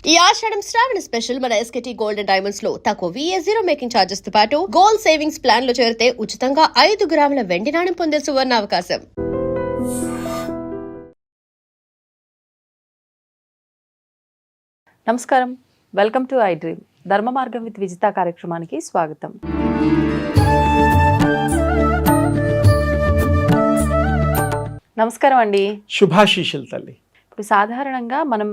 ఈ ఆషాఢం శ్రావణ స్పెషల్ మన ఎస్కేటీ gold and diamonds లో తక్కువ VA0 మేకింగ్ చార్జెస్ తో పాటు గోల్డ్ సేవింగ్స్ ప్లాన్ లో చేరితే ఉచితంగా 5 గ్రాముల వెండి నాణెం పొందే సువర్ణ అవకాశం. నమస్కారం, వెల్కమ్ టు ఐ డ్రీమ్. ధర్మ మార్గం విత్ విజిత కార్యక్రమానికి స్వాగతం. నమస్కారం అండి. శుభాశీషులు తల్లి. ఇప్పుడు సాధారణంగా మనం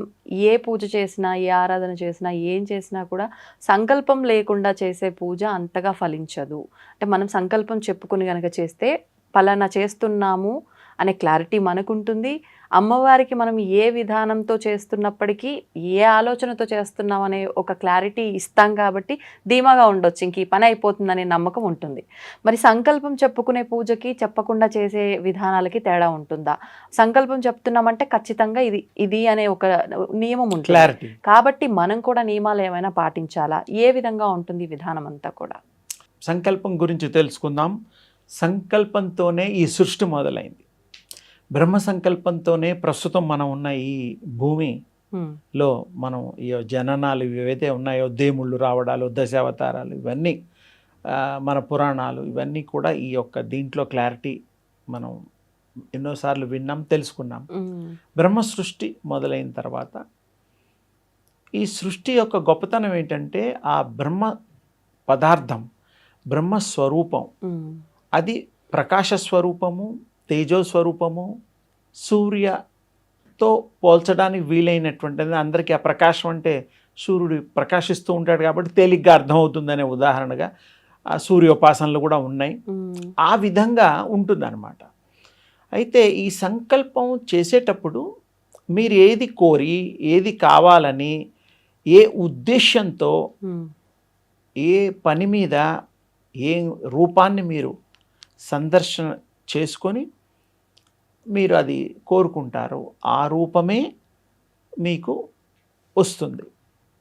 ఏ పూజ చేసినా, ఏ ఆరాధన చేసినా, ఏం చేసినా కూడా సంకల్పం లేకుండా చేసే పూజ అంతగా ఫలించదు. అంటే మనం సంకల్పం చెప్పుకుని కనుక చేస్తే పలానా చేస్తున్నాము అనే క్లారిటీ మనకుంటుంది. అమ్మవారికి మనం ఏ విధానంతో చేస్తున్నప్పటికీ, ఏ ఆలోచనతో చేస్తున్నాం అనే ఒక క్లారిటీ ఇస్తాం కాబట్టి ధీమాగా ఉండొచ్చు, ఇంక ఈ పని అయిపోతుందనే నమ్మకం ఉంటుంది. మరి సంకల్పం చెప్పుకునే పూజకి చెప్పకుండా చేసే విధానాలకి తేడా ఉంటుందా? సంకల్పం చెప్తున్నామంటే ఖచ్చితంగా ఇది అనే ఒక నియమం ఉంటుంది కాబట్టి మనం కూడా నియమాలు ఏమైనా పాటించాలా? ఏ విధంగా ఉంటుంది ఈ విధానం అంతా కూడా? సంకల్పం గురించి తెలుసుకుందాం. సంకల్పంతోనే ఈ సృష్టి మొదలైంది. బ్రహ్మ సంకల్పంతోనే ప్రస్తుతం మనం ఉన్న ఈ భూమిలో మనం ఈ జననాలు ఏవైతే ఉన్నాయో, దేవుళ్ళు రావడాలు, దశావతారాలు, ఇవన్నీ మన పురాణాలు, ఇవన్నీ కూడా ఈ యొక్క దీంట్లో క్లారిటీ మనం ఎన్నోసార్లు విన్నాం, తెలుసుకున్నాం. బ్రహ్మ సృష్టి మొదలైన తర్వాత ఈ సృష్టి యొక్క గొప్పతనం ఏంటంటే, ఆ బ్రహ్మ పదార్థం, బ్రహ్మస్వరూపం, అది ప్రకాశ స్వరూపము, తేజోస్వరూపము, సూర్యతో పోల్చడానికి వీలైనటువంటిది. అందరికీ ఆ ప్రకాశం అంటే సూర్యుడు ప్రకాశిస్తూ ఉంటాడు కాబట్టి తేలిగ్గా అర్థమవుతుందనే ఉదాహరణగా ఆ సూర్యోపాసనలు కూడా ఉన్నాయి. ఆ విధంగా ఉంటుందన్నమాట. అయితే ఈ సంకల్పం చేసేటప్పుడు మీరు ఏది కోరి, ఏది కావాలని, ఏ ఉద్దేశంతో, ఏ పని మీద, ఏ రూపాన్ని మీరు సందర్శన చేసుకొని మీరు అది కోరుకుంటారో ఆ రూపమే మీకు వస్తుంది.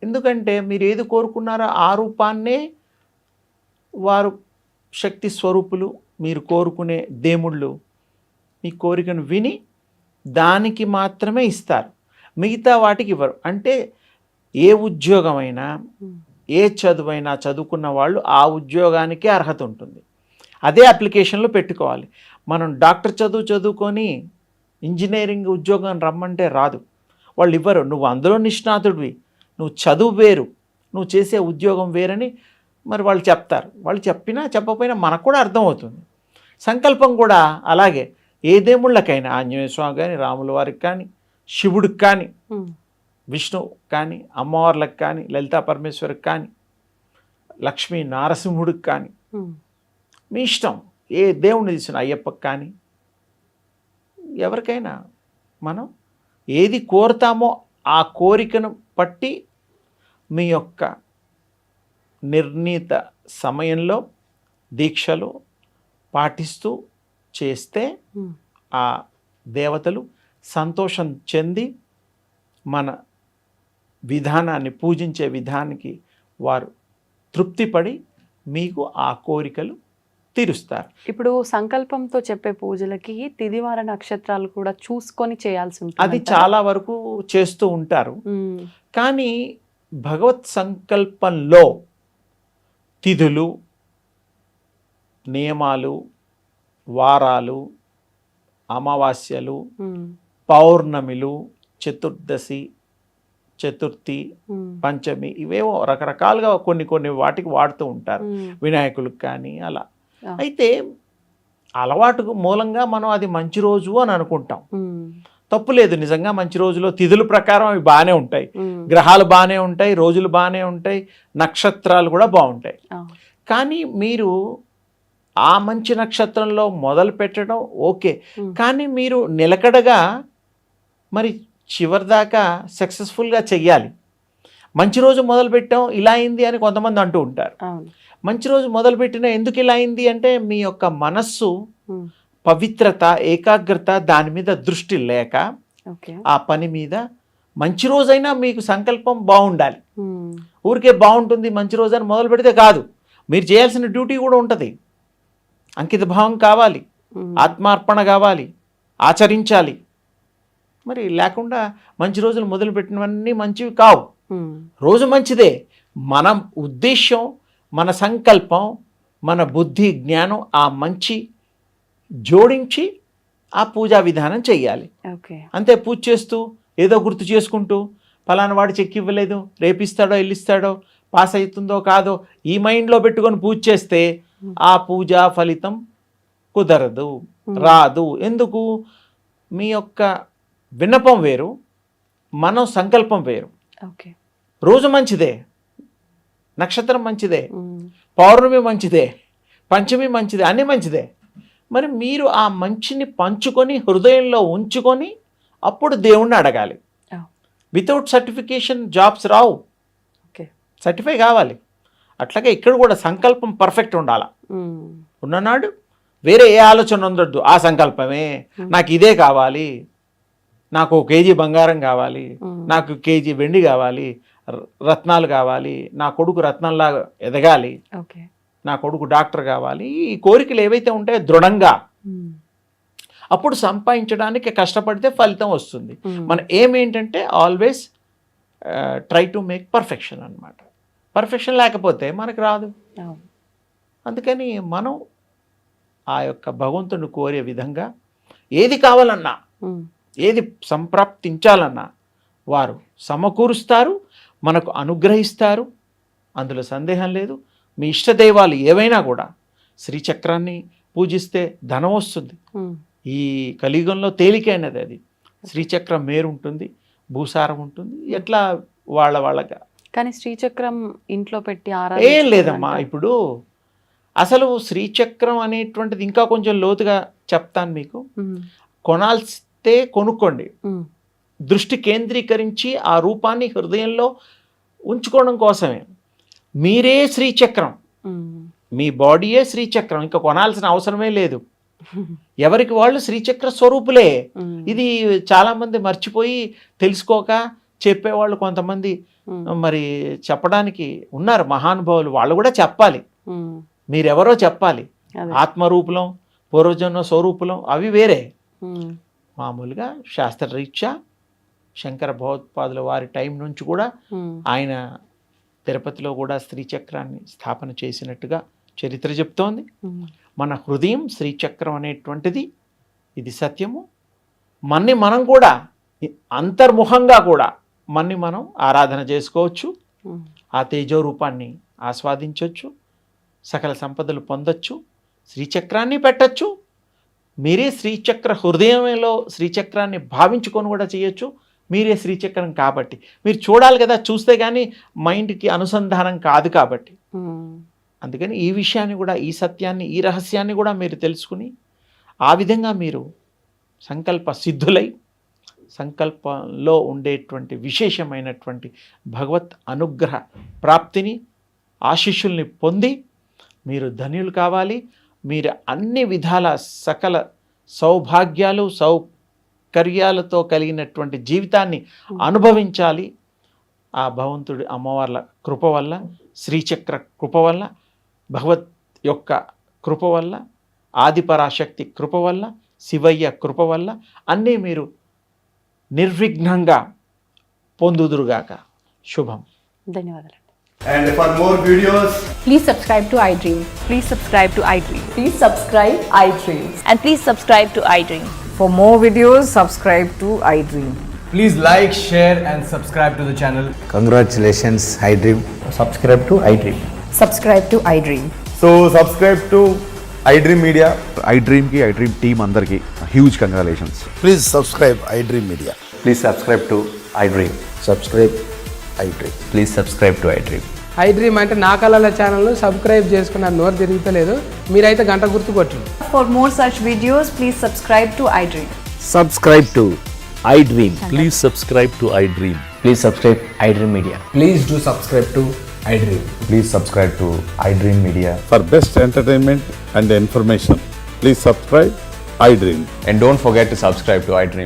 ఎందుకంటే మీరు ఏది కోరుకున్నారో ఆ రూపాన్నే వారు శక్తి స్వరూపులు, మీరు కోరుకునే దేవుళ్ళు మీ కోరికను విని దానికి మాత్రమే ఇస్తారు, మిగతా వాటికి ఇవ్వరు. అంటే ఏ ఉద్యోగమైనా, ఏ చదువైనా చదువుకున్న వాళ్ళు ఆ ఉద్యోగానికే అర్హత ఉంటుంది. అదే అప్లికేషన్లో పెట్టుకోవాలి. మనం డాక్టర్ చదువుకొని ఇంజనీరింగ్ ఉద్యోగం రమ్మంటే రాదు, వాళ్ళు ఇవ్వరు. నువ్వు అందులో నిష్ణాతుడివి, నువ్వు చదువు వేరు, నువ్వు చేసే ఉద్యోగం వేరని మరి వాళ్ళు చెప్తారు. వాళ్ళు చెప్పినా చెప్పకపోయినా మనకు కూడా అర్థమవుతుంది. సంకల్పం కూడా అలాగే. ఏ దేవుళ్ళకైనా, ఆంజనేయ స్వామి కానీ, రాముల వారికి కానీ, శివుడికి కానీ, విష్ణువు కానీ, అమ్మవార్లకు కానీ, లలితా పరమేశ్వరికి కానీ, లక్ష్మీ నారసింహుడికి కానీ, మీ ఇష్టం. ఏ దేవుణ్ణి తీసిన అయ్యప్పకి కానీ, ఎవరికైనా మనం ఏది కోరుతామో ఆ కోరికను బట్టి మీ యొక్క నిర్ణీత సమయంలో దీక్షలు పాటిస్తూ చేస్తే ఆ దేవతలు సంతోషం చెంది మన విధానాన్ని, పూజించే విధానానికి వారు తృప్తిపడి మీకు ఆ కోరికలు తీరుస్తారు. ఇప్పుడు సంకల్పంతో చెప్పే పూజలకి తిదివార నక్షత్రాలు కూడా చూసుకొని చేయాల్సి ఉంటుంది. అది చాలా వరకు చేస్తూ ఉంటారు. కానీ భగవత్ సంకల్పంలో తిథులు, నియమాలు, వారాలు, అమావాస్యలు, పౌర్ణమిలు, చతుర్దశి, చతుర్థి, పంచమి, ఇవేవో రకరకాలుగా కొన్ని వాటికి వాడుతూ ఉంటారు, వినాయకులకు కానీ అలా. అయితే అలవాటు మూలంగా మనం అది మంచి రోజు అని అనుకుంటాం. తప్పులేదు, నిజంగా మంచి రోజులో తిథుల ప్రకారం అవి బాగానే ఉంటాయి, గ్రహాలు బాగానే ఉంటాయి, రోజులు బాగానే ఉంటాయి, నక్షత్రాలు కూడా బాగుంటాయి. కానీ మీరు ఆ మంచి నక్షత్రంలో మొదలు పెట్టడం ఓకే, కానీ మీరు నిలకడగా మరి చివరిదాకా సక్సెస్ఫుల్గా చెయ్యాలి. మంచి రోజు మొదలుపెట్టాం ఇలా అయింది అని కొంతమంది అంటూ ఉంటారు. మంచి రోజు మొదలుపెట్టిన ఎందుకు ఇలా అయింది అంటే మీ యొక్క మనస్సు పవిత్రత, ఏకాగ్రత, దాని మీద దృష్టి లేక ఆ పని మీద మంచి రోజైనా మీకు సంకల్పం బాగుండాలి. ఊరికే బాగుంటుంది మంచి రోజు అని మొదలు పెడితే కాదు, మీరు చేయాల్సిన డ్యూటీ కూడా ఉంటుంది. అంకిత భావం కావాలి, ఆత్మార్పణ కావాలి, ఆచరించాలి. మరి లేకుండా మంచి రోజులు మొదలుపెట్టినవన్నీ మంచివి కావు. రోజు మంచిదే. మన ఉద్దేశం, మన సంకల్పం, మన బుద్ధి జ్ఞానం ఆ మంచి జోడించి ఆ పూజా విధానం చెయ్యాలి. ఓకే. అంతే. పూజ చేస్తూ ఏదో గుర్తు చేసుకుంటూ పలానా వాడు చెక్ ఇవ్వలేదు, రేపిస్తాడో ఎల్లిస్తాడో, పాస్ అవుతుందో కాదో ఈ మైండ్లో పెట్టుకొని పూజ చేస్తే ఆ పూజా ఫలితం కుదరదు, రాదు. ఎందుకు? మీ యొక్క విన్నపం వేరు, మనం సంకల్పం వేరు. ఓకే. రోజు మంచిదే, నక్షత్రం మంచిదే, పౌర్ణమి మంచిదే, పంచమి మంచిదే, అన్నీ మంచిదే. మరి మీరు ఆ మంచిని పంచుకొని హృదయంలో ఉంచుకొని అప్పుడు దేవుణ్ణి అడగాలి. వితౌట్ సర్టిఫికేషన్ జాబ్స్ రావు. ఓకే. సర్టిఫై కావాలి. అట్లాగే ఇక్కడ కూడా సంకల్పం పర్ఫెక్ట్ ఉండాలి. ఉన్ననాడు వేరే ఏ ఆలోచన ఉండొద్దు. ఆ సంకల్పమే, నాకు ఇదే కావాలి, నాకు 1 కేజీ బంగారం కావాలి, నాకు 1 కేజీ వెండి కావాలి, రత్నాలు కావాలి, నా కొడుకు రత్నంలాగా ఎదగాలి, ఓకే, నా కొడుకు డాక్టర్ కావాలి. ఈ కోరికలు ఏవైతే ఉంటాయో దృఢంగా అప్పుడు సంపాదించడానికి కష్టపడితే ఫలితం వస్తుంది. మన ఏం ఏంటంటే always try to make perfection అన్నమాట. పర్ఫెక్షన్ లేకపోతే మనకు రాదు. అందుకని మనం ఆ యొక్క భగవంతుని కోరే విధంగా ఏది కావాలన్నా, ఏది సంప్రాప్తించాలన్నా వారు సమకూరుస్తారు, మనకు అనుగ్రహిస్తారు. అందులో సందేహం లేదు. మీ ఇష్టదైవాలు ఏవైనా కూడా శ్రీచక్రాన్ని పూజిస్తే ధనం వస్తుంది. ఈ కలియుగంలో తేలికైనది అది. శ్రీచక్రం మేరు ఉంటుంది, భూసారం ఉంటుంది, ఎట్లా వాళ్ళగా. కానీ శ్రీచక్రం ఇంట్లో పెట్టి ఏం లేదమ్మా. ఇప్పుడు అసలు శ్రీచక్రం అనేటువంటిది ఇంకా కొంచెం లోతుగా చెప్తాను మీకు. కొనాల్స్తే కొనుక్కోండి, దృష్టి కేంద్రీకరించి ఆ రూపాన్ని హృదయంలో ఉంచుకోవడం కోసమే. మీరే శ్రీచక్రం, మీ బాడీయే శ్రీచక్రం, ఇంకా కొనాల్సిన అవసరమే లేదు. ఎవరికి వాళ్ళు శ్రీచక్ర స్వరూపులే. ఇది చాలామంది మర్చిపోయి తెలుసుకోక చెప్పేవాళ్ళు కొంతమంది మరి చెప్పడానికి ఉన్నారు మహానుభావులు. వాళ్ళు కూడా చెప్పాలి, మీరెవరో చెప్పాలి. ఆత్మరూపులం, పూర్వజన్మ స్వరూపులం అవి వేరే. మామూలుగా శాస్త్రరీత్యా శంకర భగవత్పాదుల వారి టైం నుంచి కూడా ఆయన తిరుపతిలో కూడా శ్రీచక్రాన్ని స్థాపన చేసినట్టుగా చరిత్ర చెప్తోంది. మన హృదయం శ్రీచక్రం అనేటువంటిది ఇది సత్యము. మనం కూడా అంతర్ముఖంగా కూడా మనం ఆరాధన చేసుకోవచ్చు. ఆ తేజో రూపాన్ని ఆస్వాదించవచ్చు, సకల సంపదలు పొందొచ్చు, శ్రీచక్రాన్ని పెట్టచ్చు. మీరే శ్రీచక్ర హృదయంలో శ్రీచక్రాన్ని భావించుకొని కూడా చేయొచ్చు. మీరే శ్రీచక్రం కాబట్టి మీరు చూడాలి కదా, చూస్తే కానీ మైండ్కి అనుసంధానం కాదు కాబట్టి. అందుకని ఈ విషయాన్ని కూడా, ఈ సత్యాన్ని, ఈ రహస్యాన్ని కూడా మీరు తెలుసుకుని ఆ విధంగా మీరు సంకల్ప సిద్ధులై సంకల్పంలో ఉండేటువంటి విశేషమైనటువంటి భగవత్ అనుగ్రహ ప్రాప్తిని, ఆశీస్సుల్ని పొంది మీరు ధన్యులు కావాలి. మీరు అన్ని విధాల సకల సౌభాగ్యాలు, సౌకర్యాలతో కలిగినటువంటి జీవితాన్ని అనుభవించాలి. ఆ భగవంతుడి అమ్మవార్ల కృప వల్ల, శ్రీచక్ర కృప వల్ల, భగవత్ యొక్క కృప వల్ల, ఆదిపరాశక్తి కృప వల్ల, శివయ్య కృప వల్ల అన్నీ మీరు నిర్విఘ్నంగా పొందుదురుగాక. శుభం. ధన్యవాదాలు. And for more videos, Please subscribe to iDream. Please subscribe to iDream. Please subscribe iDream. And please subscribe to iDream. For more videos, subscribe to iDream. please like, share and subscribe to the channel. Congratulations, iDream. Subscribe to iDream. Subscribe to iDream. So subscribe to iDream Media. iDream team అందరికి huge congratulations. Please subscribe iDream Media. Please subscribe to iDream. Subscribe iDream. Please subscribe to iDream. iDream అంటే నా కళల ఛానల్ను subscribe చేసుకున్న నోరు తిరుగుతలేదు. మీరైతే గంట గుర్తు కొట్టండి. For more such videos, please subscribe to iDream. Subscribe to iDream. Please subscribe to iDream. Please subscribe iDream Media. Please do subscribe to iDream. Please subscribe to iDream Media. For best entertainment and information, please subscribe iDream. And don't forget to subscribe to iDream.